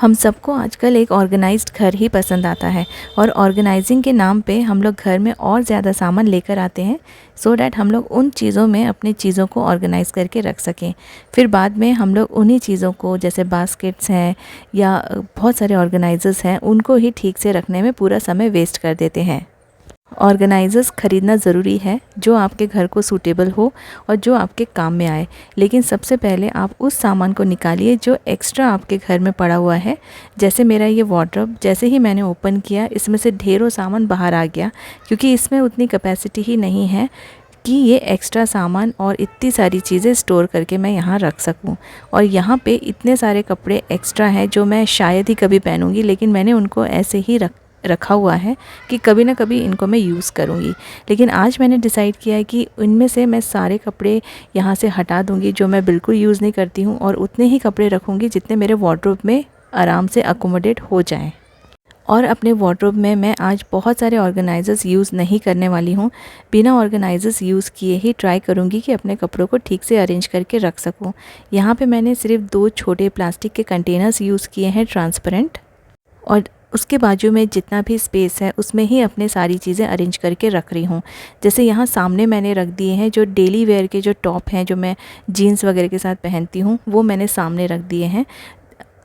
हम सबको आजकल एक ऑर्गेनाइज्ड घर ही पसंद आता है और ऑर्गेनाइजिंग के नाम पे हम लोग घर में और ज़्यादा सामान लेकर आते हैं सो डैट हम लोग उन चीज़ों में अपनी चीज़ों को ऑर्गेनाइज़ करके रख सकें। फिर बाद में हम लोग उन्हीं चीज़ों को, जैसे बास्केट्स हैं या बहुत सारे ऑर्गेनाइजर्स हैं, उनको ही ठीक से रखने में पूरा समय वेस्ट कर देते हैं। ऑर्गेनाइज़र्स ख़रीदना ज़रूरी है जो आपके घर को सूटेबल हो और जो आपके काम में आए, लेकिन सबसे पहले आप उस सामान को निकालिए जो एक्स्ट्रा आपके घर में पड़ा हुआ है। जैसे मेरा ये वार्डरोब, जैसे ही मैंने ओपन किया इसमें से ढेरों सामान बाहर आ गया, क्योंकि इसमें उतनी कैपेसिटी ही नहीं है कि ये एक्स्ट्रा सामान और इतनी सारी चीज़ें स्टोर करके मैं यहाँ रख सकूँ। और यहाँ पे इतने सारे कपड़े एक्स्ट्रा हैं जो मैं शायद ही कभी पहनूँगी, लेकिन मैंने उनको ऐसे ही रखा हुआ है कि कभी ना कभी इनको मैं यूज़ करूँगी। लेकिन आज मैंने डिसाइड किया है कि इनमें से मैं सारे कपड़े यहाँ से हटा दूँगी जो मैं बिल्कुल यूज़ नहीं करती हूँ, और उतने ही कपड़े रखूँगी जितने मेरे वार्डरोब में आराम से अकोमोडेट हो जाएं। और अपने वार्डरोब में मैं आज बहुत सारे ऑर्गेनाइज़र्स यूज़ नहीं करने वाली हूँ। बिना ऑर्गेनाइज़र्स यूज़ किए ही ट्राई करूँगी कि अपने कपड़ों को ठीक से अरेंज करके रख सकूँ। यहाँ पे मैंने सिर्फ 2 छोटे प्लास्टिक के कंटेनर्स यूज़ किए हैं, ट्रांसपेरेंट, और उसके बाजू में जितना भी स्पेस है उसमें ही अपने सारी चीज़ें अरेंज करके रख रही हूँ। जैसे यहाँ सामने मैंने रख दिए हैं जो डेली वेयर के जो टॉप हैं, जो मैं जीन्स वगैरह के साथ पहनती हूँ, वो मैंने सामने रख दिए हैं।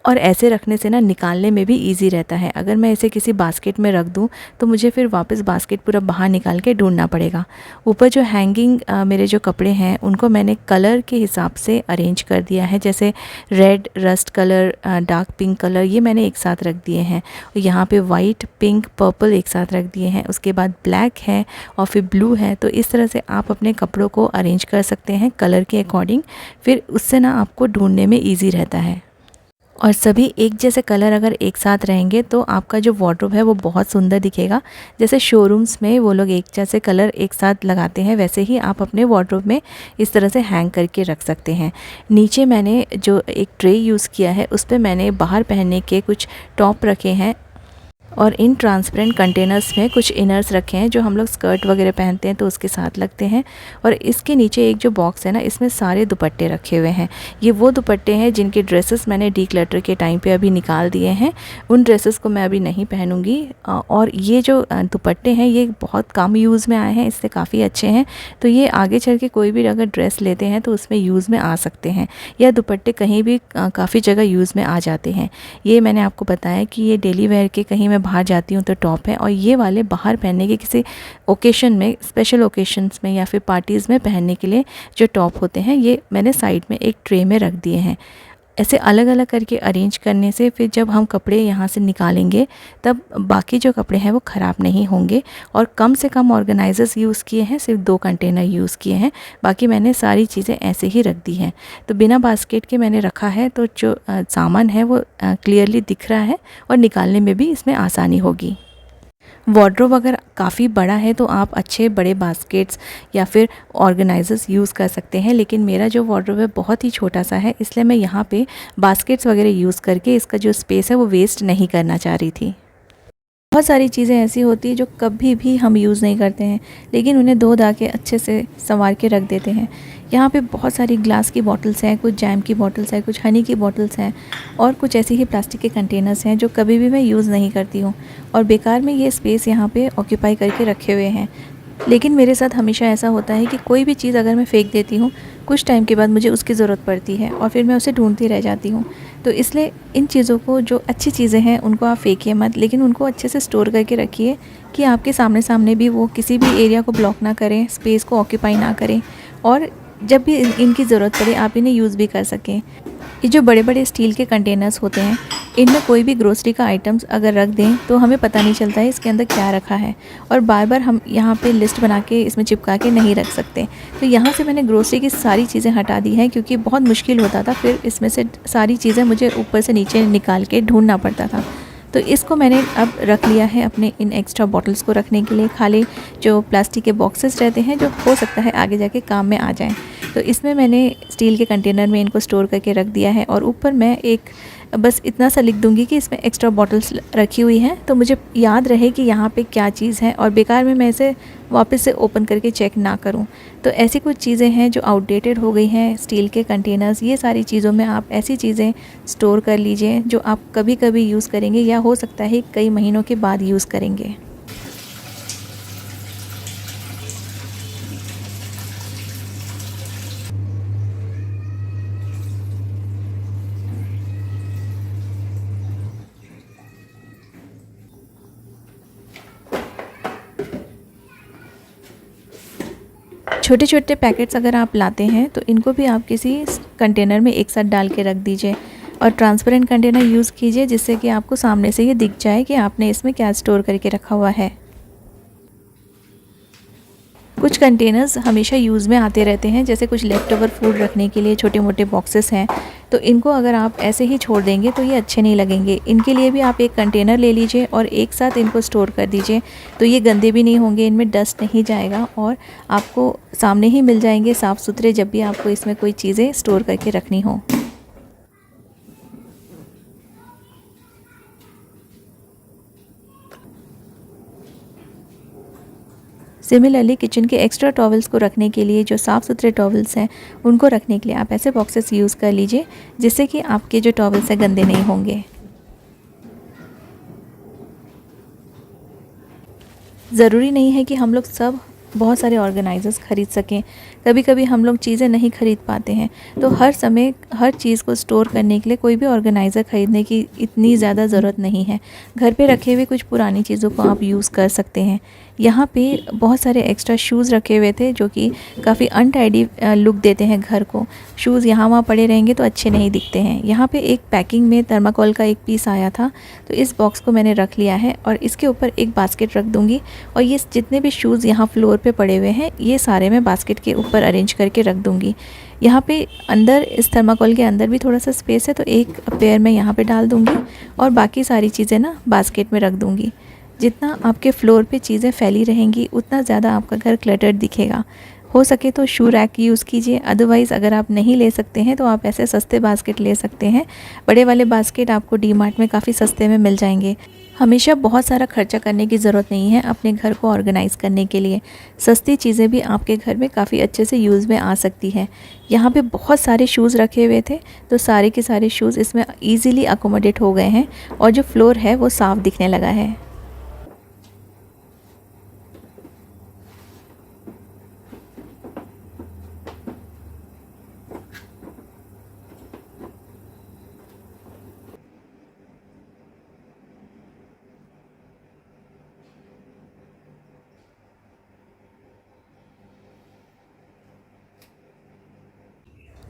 और ऐसे रखने से ना निकालने में भी इजी रहता है। अगर मैं इसे किसी बास्केट में रख दूँ तो मुझे फिर वापस बास्केट पूरा बाहर निकाल के ढूंढना पड़ेगा। ऊपर जो हैंगिंग मेरे जो कपड़े हैं उनको मैंने कलर के हिसाब से अरेंज कर दिया है। जैसे red, rust colour, dark pink colour, ये मैंने एक साथ रख दिए हैं। और यहाँ पे वाइट, पिंक, पर्पल एक साथ रख दिए हैं। उसके बाद ब्लैक है और फिर ब्लू है। तो इस तरह से आप अपने कपड़ों को अरेंज कर सकते हैं कलर के अकॉर्डिंग। फिर उससे ना आपको ढूंढने में ईजी रहता है। और सभी एक जैसे कलर अगर एक साथ रहेंगे तो आपका जो वार्डरोब है वो बहुत सुंदर दिखेगा। जैसे शोरूम्स में वो लोग एक जैसे कलर एक साथ लगाते हैं, वैसे ही आप अपने वार्डरोब में इस तरह से हैंग करके रख सकते हैं। नीचे मैंने जो एक ट्रे यूज़ किया है उस पर मैंने बाहर पहनने के कुछ टॉप रखे हैं, और इन ट्रांसपेरेंट कंटेनर्स में कुछ इनर्स रखे हैं जो हम लोग स्कर्ट वगैरह पहनते हैं तो उसके साथ लगते हैं। और इसके नीचे एक जो बॉक्स है ना, इसमें सारे दुपट्टे रखे हुए हैं। ये वो दुपट्टे हैं जिनके ड्रेसेस मैंने डीक्लटर के टाइम पे अभी निकाल दिए हैं। उन ड्रेसेस को मैं अभी नहीं पहनूंगी। और ये जो दुपट्टे हैं ये बहुत कम यूज़ में आए हैं, इससे काफ़ी अच्छे हैं। तो ये आगे चल के कोई भी अगर ड्रेस लेते हैं तो उसमें यूज़ में आ सकते हैं, या दुपट्टे कहीं भी काफ़ी जगह यूज़ में आ जाते हैं। ये मैंने आपको बताया कि ये डेली वेयर के, कहीं मैं बाहर जाती हूँ तो टॉप है, और ये वाले बाहर पहनने के किसी ओकेशन में, स्पेशल ओकेशंस में या फिर पार्टीज़ में पहनने के लिए जो टॉप होते हैं, ये मैंने साइड में एक ट्रे में रख दिए हैं। ऐसे अलग अलग करके अरेंज करने से फिर जब हम कपड़े यहाँ से निकालेंगे तब बाकी जो कपड़े हैं वो ख़राब नहीं होंगे। और कम से कम ऑर्गेनाइजर्स यूज़ किए हैं, सिर्फ 2 कंटेनर यूज़ किए हैं, बाकी मैंने सारी चीज़ें ऐसे ही रख दी हैं। तो बिना बास्केट के मैंने रखा है, तो जो सामान है वो क्लियरली दिख रहा है और निकालने में भी इसमें आसानी होगी। वार्डरोब अगर काफ़ी बड़ा है तो आप अच्छे बड़े बास्केट्स या फिर ऑर्गेनाइजर्स यूज़ कर सकते हैं, लेकिन मेरा जो वार्डरोब है बहुत ही छोटा सा है, इसलिए मैं यहाँ पे बास्केट्स वगैरह यूज़ करके इसका जो स्पेस है वो वेस्ट नहीं करना चाह रही थी। बहुत सारी चीज़ें ऐसी होती हैं जो कभी भी हम यूज़ नहीं करते हैं, लेकिन उन्हें धो धा के अच्छे से संवार के रख देते हैं। यहाँ पे बहुत सारी ग्लास की बॉटल्स हैं, कुछ जैम की बॉटल्स हैं, कुछ हनी की बॉटल्स हैं, और कुछ ऐसी ही प्लास्टिक के कंटेनर्स हैं जो कभी भी मैं यूज़ नहीं करती हूँ, और बेकार में ये स्पेस यहाँ पे ऑक्यूपाई करके रखे हुए हैं। लेकिन मेरे साथ हमेशा ऐसा होता है कि कोई भी चीज़ अगर मैं फेंक देती हूँ, कुछ टाइम के बाद मुझे उसकी ज़रूरत पड़ती है और फिर मैं उसे ढूंढती रह जाती हूँ। तो इसलिए इन चीज़ों को, जो अच्छी चीज़ें हैं उनको आप फेंकिए मत, लेकिन उनको अच्छे से स्टोर करके रखिए कि आपके सामने सामने भी वो किसी भी एरिया को ब्लॉक ना करें, स्पेस को ऑक्यूपाई ना करें, और जब भी इनकी ज़रूरत पड़े आप इन्हें यूज़ भी कर सकें। ये जो बड़े बड़े स्टील के कंटेनर्स होते हैं, इनमें कोई भी ग्रोसरी का आइटम्स अगर रख दें तो हमें पता नहीं चलता है इसके अंदर क्या रखा है, और बार बार हम यहाँ पे लिस्ट बना के इसमें चिपका के नहीं रख सकते। तो यहाँ से मैंने ग्रोसरी की सारी चीज़ें हटा दी हैं, क्योंकि बहुत मुश्किल होता था, फिर इसमें से सारी चीज़ें मुझे ऊपर से नीचे निकाल के ढूंढना पड़ता था। तो इसको मैंने अब रख लिया है अपने इन एक्स्ट्रा बॉटल्स को रखने के लिए। खाली जो प्लास्टिक के बॉक्सेस रहते हैं जो हो सकता है आगे जाके काम में आ जाएं। तो इसमें मैंने स्टील के कंटेनर में इनको स्टोर करके रख दिया है और ऊपर मैं एक बस इतना सा लिख दूंगी कि इसमें एक्स्ट्रा बॉटल्स रखी हुई हैं, तो मुझे याद रहे कि यहाँ पे क्या चीज़ है और बेकार में मैं इसे वापस से ओपन करके चेक ना करूँ। तो ऐसी कुछ चीज़ें हैं जो आउटडेटेड हो गई हैं, स्टील के कंटेनर्स, ये सारी चीज़ों में आप ऐसी चीज़ें स्टोर कर लीजिए जो आप कभी कभी यूज़ करेंगे या हो सकता है कई महीनों के बाद यूज़ करेंगे। छोटे छोटे पैकेट्स अगर आप लाते हैं तो इनको भी आप किसी कंटेनर में एक साथ डाल के रख दीजिए और ट्रांसपेरेंट कंटेनर यूज़ कीजिए जिससे कि आपको सामने से ये दिख जाए कि आपने इसमें क्या स्टोर करके रखा हुआ है। कुछ कंटेनर्स हमेशा यूज़ में आते रहते हैं, जैसे कुछ लेफ़्ट ओवर फूड रखने के लिए छोटे मोटे बॉक्सेस हैं, तो इनको अगर आप ऐसे ही छोड़ देंगे तो ये अच्छे नहीं लगेंगे। इनके लिए भी आप एक कंटेनर ले लीजिए और एक साथ इनको स्टोर कर दीजिए, तो ये गंदे भी नहीं होंगे, इनमें डस्ट नहीं जाएगा और आपको सामने ही मिल जाएंगे साफ़ सुथरे जब भी आपको इसमें कोई चीज़ें स्टोर करके रखनी हो। सिमिलरली किचन के एक्स्ट्रा टॉवल्स को रखने के लिए, जो साफ़ सुथरे टॉवल्स हैं उनको रखने के लिए आप ऐसे बॉक्सेस यूज़ कर लीजिए जिससे कि आपके जो टॉवल्स हैं गंदे नहीं होंगे। ज़रूरी नहीं है कि हम लोग सब बहुत सारे ऑर्गेनाइज़र्स ख़रीद सकें, कभी कभी हम लोग चीज़ें नहीं ख़रीद पाते हैं, तो हर समय हर चीज़ को स्टोर करने के लिए कोई भी ऑर्गेनाइज़र ख़रीदने की इतनी ज़्यादा ज़रूरत नहीं है। घर पे रखे हुए कुछ पुरानी चीज़ों को आप यूज़ कर सकते हैं। यहाँ पे बहुत सारे एक्स्ट्रा शूज़ रखे हुए थे जो कि काफ़ी अनटाइडी लुक देते हैं घर को। शूज़ यहाँ वहाँ पड़े रहेंगे तो अच्छे नहीं दिखते हैं। यहाँ पे एक पैकिंग में थर्माकोल का एक पीस आया था, तो इस बॉक्स को मैंने रख लिया है और इसके ऊपर एक बास्केट रख दूँगी और ये जितने भी शूज़ यहाँ फ्लोर पे पड़े हुए हैं ये सारे मैं बास्केट के ऊपर अरेंज करके रख दूँगी। यहाँ पे अंदर इस थर्माकोल के अंदर भी थोड़ा सा स्पेस है, तो एक पेयर मैं यहाँ पे डाल दूँगी और बाकी सारी चीज़ें ना बास्केट में रख दूँगी। जितना आपके फ्लोर पे चीज़ें फैली रहेंगी उतना ज़्यादा आपका घर क्लटर्ड दिखेगा। हो सके तो शू रैक यूज़ कीजिए, अदरवाइज़ अगर आप नहीं ले सकते हैं तो आप ऐसे सस्ते बास्केट ले सकते हैं। बड़े वाले बास्केट आपको डीमार्ट में काफ़ी सस्ते में मिल जाएंगे। हमेशा बहुत सारा खर्चा करने की ज़रूरत नहीं है अपने घर को ऑर्गेनाइज़ करने के लिए। सस्ती चीज़ें भी आपके घर में काफ़ी अच्छे से यूज़ में आ सकती हैं। यहाँ पे बहुत सारे शूज़ रखे हुए थे, तो सारे के सारे शूज़ इसमें ईज़िली अकोमोडेट हो गए हैं और जो फ्लोर है वो साफ़ दिखने लगा है।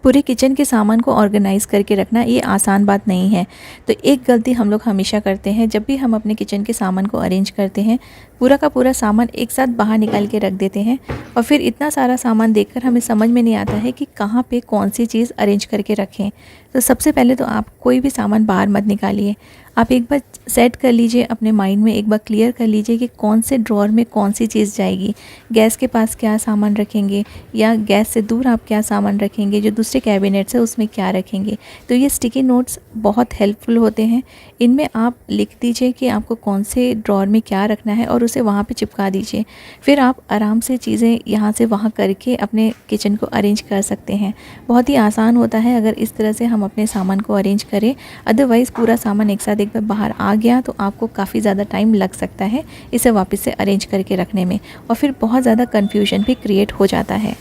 पूरे किचन के सामान को ऑर्गेनाइज़ करके रखना ये आसान बात नहीं है। तो एक गलती हम लोग हमेशा करते हैं, जब भी हम अपने किचन के सामान को अरेंज करते हैं पूरा का पूरा सामान एक साथ बाहर निकाल के रख देते हैं और फिर इतना सारा सामान देखकर हमें समझ में नहीं आता है कि कहाँ पे कौन सी चीज़ अरेंज करके रखें। तो सबसे पहले तो आप कोई भी सामान बाहर मत निकालिए, आप एक बार सेट कर लीजिए अपने माइंड में, एक बार क्लियर कर लीजिए कि कौन से ड्रॉअर में कौन सी चीज़ जाएगी। गैस के पास क्या सामान रखेंगे या गैस से दूर आप क्या सामान रखेंगे, जो दूसरे कैबिनेट्स है उसमें क्या रखेंगे। तो ये स्टिकी नोट्स बहुत हेल्पफुल होते हैं। इनमें आप लिख दीजिए कि आपको कौन से ड्रॉअर में क्या रखना है और उसे वहाँ पे चिपका दीजिए। फिर आप आराम से चीज़ें यहाँ से वहाँ करके अपने किचन को अरेंज कर सकते हैं। बहुत ही आसान होता है अगर इस तरह से हम अपने सामान को अरेंज करें। अदरवाइज़ पूरा सामान एक साथ एक बार बाहर आ गया तो आपको काफ़ी ज़्यादा टाइम लग सकता है इसे वापस से अरेंज करके रखने में और फिर बहुत ज़्यादा कन्फ्यूजन भी क्रिएट हो जाता है।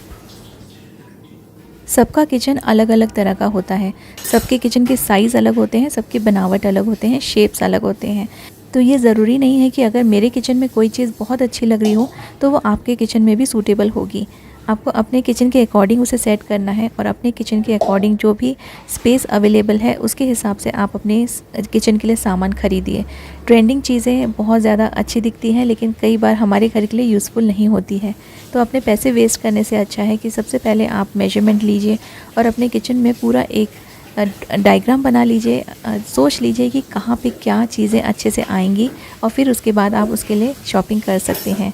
सबका किचन अलग अलग तरह का होता है, सबके किचन के साइज़ अलग होते हैं, सबकी बनावट अलग होते हैं, शेप्स अलग होते हैं। तो ये ज़रूरी नहीं है कि अगर मेरे किचन में कोई चीज़ बहुत अच्छी लग रही हो तो वो आपके किचन में भी सूटेबल होगी। आपको अपने किचन के अकॉर्डिंग उसे सेट करना है और अपने किचन के अकॉर्डिंग जो भी स्पेस अवेलेबल है उसके हिसाब से आप अपने किचन के लिए सामान खरीदिए। ट्रेंडिंग चीज़ें बहुत ज़्यादा अच्छी दिखती हैं लेकिन कई बार हमारे घर के लिए यूज़फुल नहीं होती है, तो अपने पैसे वेस्ट करने से अच्छा है कि सबसे पहले आप मेजरमेंट लीजिए और अपने किचन में पूरा एक डायग्राम बना लीजिए। सोच लीजिए कि कहाँ पे क्या चीज़ें अच्छे से आएंगी और फिर उसके बाद आप उसके लिए शॉपिंग कर सकते हैं।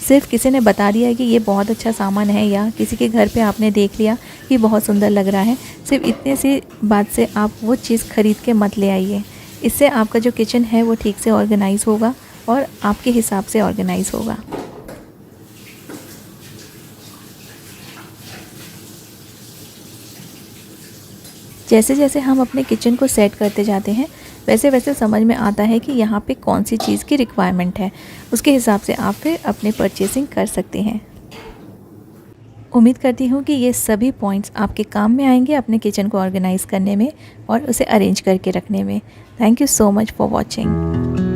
सिर्फ किसी ने बता दिया कि ये बहुत अच्छा सामान है या किसी के घर पे आपने देख लिया कि बहुत सुंदर लग रहा है, सिर्फ इतने सी बात से आप वो चीज़ ख़रीद के मत ले आइए। इससे आपका जो किचन है वो ठीक से ऑर्गेनाइज़ होगा और आपके हिसाब से ऑर्गेनाइज़ होगा। जैसे जैसे हम अपने किचन को सेट करते जाते हैं वैसे वैसे समझ में आता है कि यहाँ पे कौन सी चीज़ की रिक्वायरमेंट है, उसके हिसाब से आप फिर अपने परचेसिंग कर सकते हैं। उम्मीद करती हूँ कि ये सभी पॉइंट्स आपके काम में आएंगे अपने किचन को ऑर्गेनाइज़ करने में और उसे अरेंज करके रखने में। Thank you so much for watching.